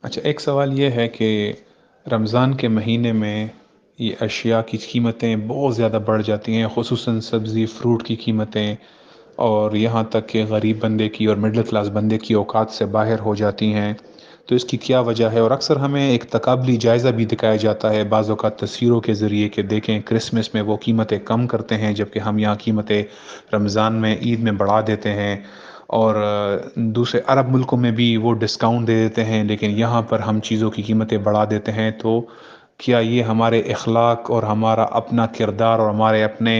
अच्छा, एक सवाल ये है कि रमज़ान के महीने में ये अशिया की कीमतें बहुत ज़्यादा बढ़ जाती हैं, ख़ुसूसन सब्ज़ी, फ्रूट की कीमतें, और यहाँ तक कि गरीब बंदे की और मिडिल क्लास बंदे की औकात से बाहर हो जाती हैं। तो इसकी क्या वजह है? और अक्सर हमें एक तकाबली जायज़ा भी दिखाया जाता है बाज़ औक़ात तस्वीरों के ज़रिए कि देखें क्रिसमस में वो कीमतें कम करते हैं, जबकि हम यहाँ कीमतें रमज़ान में, ईद में बढ़ा देते हैं। और दूसरे अरब मुल्कों में भी वो डिस्काउंट दे देते हैं, लेकिन यहाँ पर हम चीज़ों की कीमतें बढ़ा देते हैं। तो क्या ये हमारे अखलाक और हमारा अपना किरदार और हमारे अपने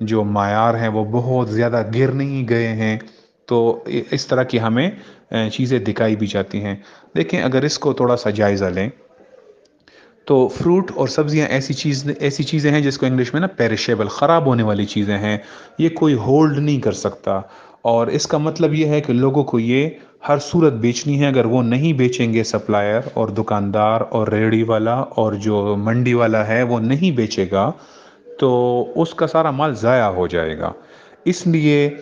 जो मायार हैं वो बहुत ज़्यादा गिर नहीं गए हैं? तो इस तरह की हमें चीज़ें दिखाई भी जाती हैं। देखें, अगर इसको थोड़ा सा जायज़ा लें, तो फ्रूट और सब्जियां ऐसी चीज़ें हैं जिसको इंग्लिश में ना पेरिशेबल, ख़राब होने वाली चीज़ें हैं। ये कोई होल्ड नहीं कर सकता। और इसका मतलब ये है कि लोगों को ये हर सूरत बेचनी है। अगर वो नहीं बेचेंगे, सप्लायर और दुकानदार और रेहड़ी वाला और जो मंडी वाला है वो नहीं बेचेगा, तो उसका सारा माल ज़ाया हो जाएगा। इसलिए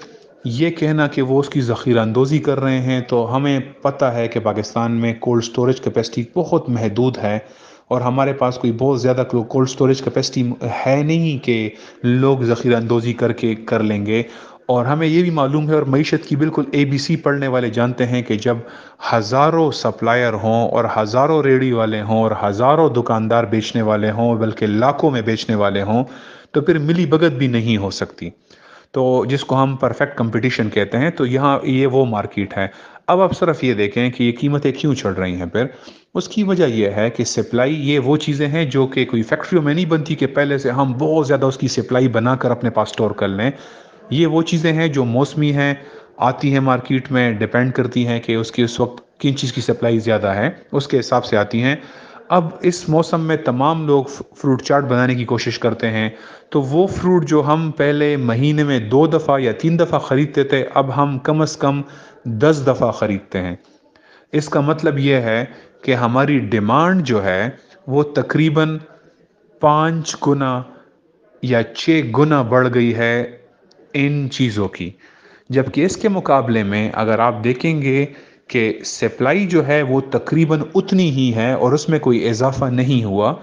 ये कहना कि वो उसकी ज़ख़ीरा अंदोज़ी कर रहे हैं, तो हमें पता है कि पाकिस्तान में कोल्ड स्टोरेज कैपेसिटी बहुत महदूद है, और हमारे पास कोई बहुत ज़्यादा कोल्ड स्टोरेज कैपेसिटी है नहीं कि लोग ज़ख़ीरा अंदोज़ी करके कर लेंगे। और हमें ये भी मालूम है, और मईशत की बिल्कुल ABC पढ़ने वाले जानते हैं, कि जब हज़ारों सप्लायर हों और हज़ारों रेहड़ी वाले हों और हज़ारों दुकानदार बेचने वाले हों, बल्कि लाखों में बेचने वाले हों, तो फिर मिली भगत भी नहीं हो सकती। तो जिसको हम परफेक्ट कंपटीशन कहते हैं, तो यहाँ ये वो मार्केट है। अब आप सिर्फ ये देखें कि ये कीमतें क्यों चढ़ रही हैं फिर। उसकी वजह ये है कि सप्लाई, ये वो चीज़ें हैं जो कि कोई फैक्ट्रियों में नहीं बनती कि पहले से हम बहुत ज़्यादा उसकी सप्लाई बनाकर अपने पास स्टोर कर लें। ये वो चीज़ें हैं जो मौसमी हैं, आती हैं मार्केट में, डिपेंड करती हैं कि उसकी उस वक्त किन चीज़ की सप्लाई ज़्यादा है, उसके हिसाब से आती हैं। अब इस मौसम में तमाम लोग फ्रूट चाट बनाने की कोशिश करते हैं। तो वो फ्रूट जो हम पहले महीने में 2 दफ़ा या 3 दफ़ा ख़रीदते थे, अब हम कम से कम 10 दफ़ा ख़रीदते हैं। इसका मतलब ये है कि हमारी डिमांड जो है वो तकरीबन 5 गुना या 6 गुना बढ़ गई है इन चीज़ों की। जबकि इसके मुकाबले में अगर आप देखेंगे कि सप्लाई जो है वो तकरीबन उतनी ही है और उसमें कोई इजाफा नहीं हुआ,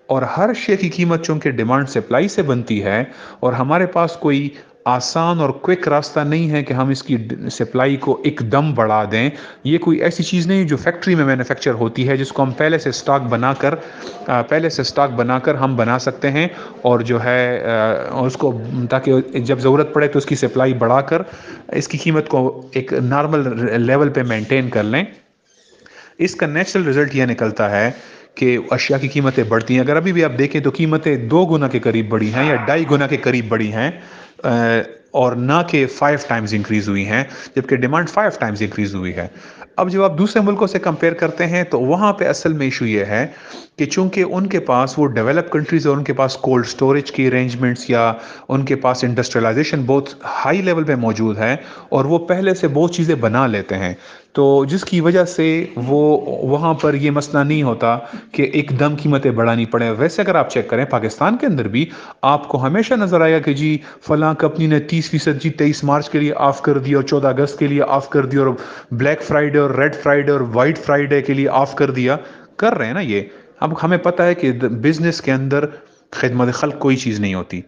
और हर शे की कीमत चूंकि डिमांड सप्लाई से बनती है, और हमारे पास कोई आसान और क्विक रास्ता नहीं है कि हम इसकी सप्लाई को एकदम बढ़ा दें। ये कोई ऐसी चीज़ नहीं जो फैक्ट्री में मैन्युफैक्चर होती है, जिसको हम पहले से स्टॉक बनाकर हम बना सकते हैं, और जो है उसको, ताकि जब ज़रूरत पड़े तो उसकी सप्लाई बढ़ाकर इसकी कीमत को एक नॉर्मल लेवल पे मेंटेन कर लें। इसका नेचुरल रिजल्ट ये निकलता है कि अशिया की कीमतें बढ़ती हैं। अगर अभी भी आप देखें तो कीमतें 2 गुना के करीब बढ़ी हैं या 2.5 गुना के करीब बढ़ी हैं, और ना कि 5 टाइम्स इंक्रीज़ हुई हैं, जबकि डिमांड 5 टाइम्स इंक्रीज़ हुई है। अब जब आप दूसरे मुल्कों से कंपेयर करते हैं, तो वहाँ पे असल में इशू ये है कि चूंकि उनके पास, वो डेवलप कंट्रीज़, और उनके पास कोल्ड स्टोरेज की अरेंजमेंट्स या उनके पास इंडस्ट्रियलाइजेशन बहुत हाई लेवल पे मौजूद है, और वो पहले से बहुत चीज़ें बना लेते हैं, तो जिसकी वजह से वो वहाँ पर ये मसला नहीं होता कि एकदम कीमतें बढ़ानी पड़े। वैसे अगर आप चेक करें पाकिस्तान के अंदर भी, आपको हमेशा नज़र आएगा कि जी फलां कंपनी ने 30% जी 23 मार्च के लिए ऑफ़ कर दी, और 14 अगस्त के लिए ऑफ़ कर दी, और ब्लैक फ्राइडे और रेड फ्राइडे और वाइट फ्राइडे के लिए ऑफ़ कर दिया। कर रहे हैं ना ये। अब हमें पता है कि बिज़नेस के अंदर खिदमत खल्क कोई चीज़ नहीं होती।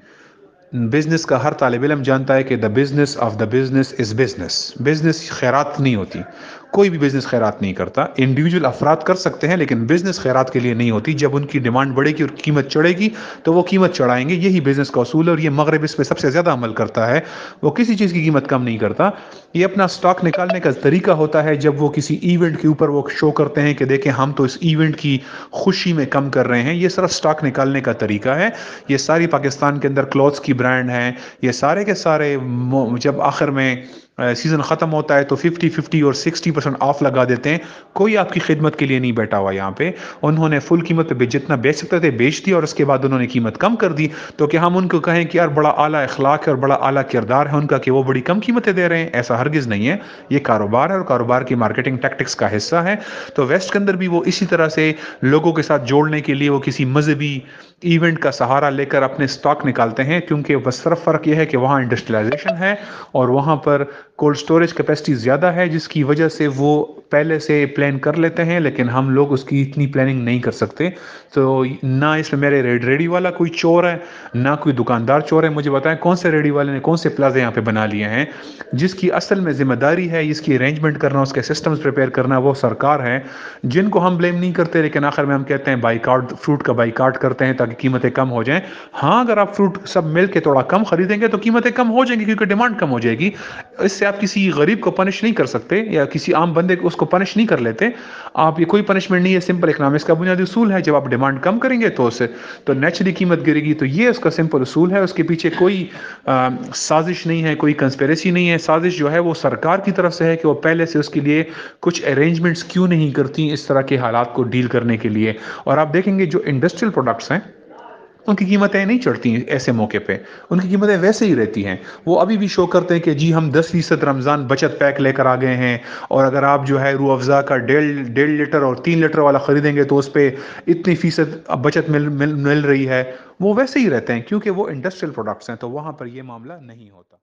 बिजनेस का हर तालिब इल्म जानता है कि the business of the business is business. Business खैरात नहीं होती, कोई भी बिजनेस खैरात नहीं करता। इंडिविजुअल अफराद कर सकते हैं, लेकिन बिजनेस खैरात के लिए नहीं होती। जब उनकी डिमांड बढ़ेगी और कीमत चढ़ेगी, तो वो कीमत चढ़ाएंगे। यही बिजनेस का असूल है, और ये मगरब इस पे सबसे ज़्यादा अमल करता है। वो किसी चीज़ की कीमत कम नहीं करता। ये अपना स्टॉक निकालने का तरीका होता है, जब वो किसी इवेंट के ऊपर वो शो करते हैं कि देखें हम तो इस इवेंट की खुशी में कम कर रहे हैं। ये सिर्फ स्टॉक निकालने का तरीका है। ये सारी पाकिस्तान के अंदर क्लॉथ्स की ब्रांड हैं, ये सारे के सारे जब आखिर में सीज़न ख़त्म होता है तो 50-50 और 60% ऑफ लगा देते हैं। कोई आपकी खिदमत के लिए नहीं बैठा हुआ यहाँ पे। उन्होंने फुल कीमत पे जितना बेच सकते थे बेच दिया, और उसके बाद उन्होंने कीमत कम कर दी। तो क्या हम उनको कहें कि यार बड़ा आला अखलाक है और बड़ा आला किरदार है उनका कि वो बड़ी कम कीमतें दे रहे हैं? ऐसा हरगिज़ नहीं है। ये कारोबार है, और कारोबार की मार्केटिंग टैक्टिक्स का हिस्सा है। तो वेस्ट के अंदर भी वो इसी तरह से लोगों के साथ जोड़ने के लिए वो किसी मजहबी इवेंट का सहारा लेकर अपने स्टॉक निकालते हैं, क्योंकि बस सिर्फ फ़र्क यह है कि वहाँ इंडस्ट्रियलाइजेशन है, और वहाँ पर کولڈ اسٹوریج کیپیسٹی زیادہ ہے جس کی وجہ سے وہ پہلے سے پلان کر لیتے ہیں، لیکن ہم لوگ اس کی اتنی پلاننگ نہیں کر سکتے۔ تو نہ اس میں میرے ریڈی والا کوئی چور ہے، نہ کوئی دکاندار چور ہے۔ مجھے بتائیں کون سے ریڈی والے نے کون سے پلازے یہاں پہ بنا لیے ہیں؟ جس کی اصل میں ذمہ داری ہے اس کی ارینجمنٹ کرنا، اس کے سسٹمز پریپیئر کرنا، وہ سرکار ہے، جن کو ہم بلیم نہیں کرتے، لیکن آخر میں ہم کہتے ہیں بائیکاٹ، فروٹ کا بائیکاٹ کرتے ہیں تاکہ قیمتیں کم ہو جائیں۔ ہاں اگر آپ فروٹ سب مل کے تھوڑا کم خریدیں گے تو قیمتیں کم ہو جائیں گی، کیونکہ ڈیمانڈ کم ہو جائے گی۔ اس سے آپ کسی غریب کو پنش نہیں کر سکتے یا کسی عام بندے کو اس کو پنش نہیں کر لیتے آپ، یہ کوئی پنشمنٹ نہیں ہے، سمپل اکنامکس کا بنیادی اصول ہے۔ جب آپ ڈیمانڈ کم کریں گے تو اسے تو نیچرلی قیمت گرے گی۔ تو یہ اس کا سمپل اصول ہے، اس کے پیچھے کوئی سازش نہیں ہے، کوئی کنسپیریسی نہیں ہے۔ سازش جو ہے وہ سرکار کی طرف سے ہے کہ وہ پہلے سے اس کے لیے کچھ ارینجمنٹس کیوں نہیں کرتی اس طرح کے حالات کو ڈیل کرنے کے لیے۔ اور آپ دیکھیں گے جو انڈسٹریل پروڈکٹس ہیں ان کی قیمتیں نہیں چڑھتی ہیں ایسے موقع پہ، ان کی قیمتیں ویسے ہی رہتی ہیں۔ وہ ابھی بھی شو کرتے ہیں کہ جی ہم 10% رمضان بچت پیک لے کر آ گئے ہیں، اور اگر آپ جو ہے روح افزا کا 1.5 لیٹر اور 3 لیٹر والا خریدیں گے تو اس پہ اتنی فیصد بچت مل رہی ہے۔ وہ ویسے ہی رہتے ہیں کیونکہ وہ انڈسٹریل پروڈکٹس ہیں، تو وہاں پر یہ معاملہ نہیں ہوتا۔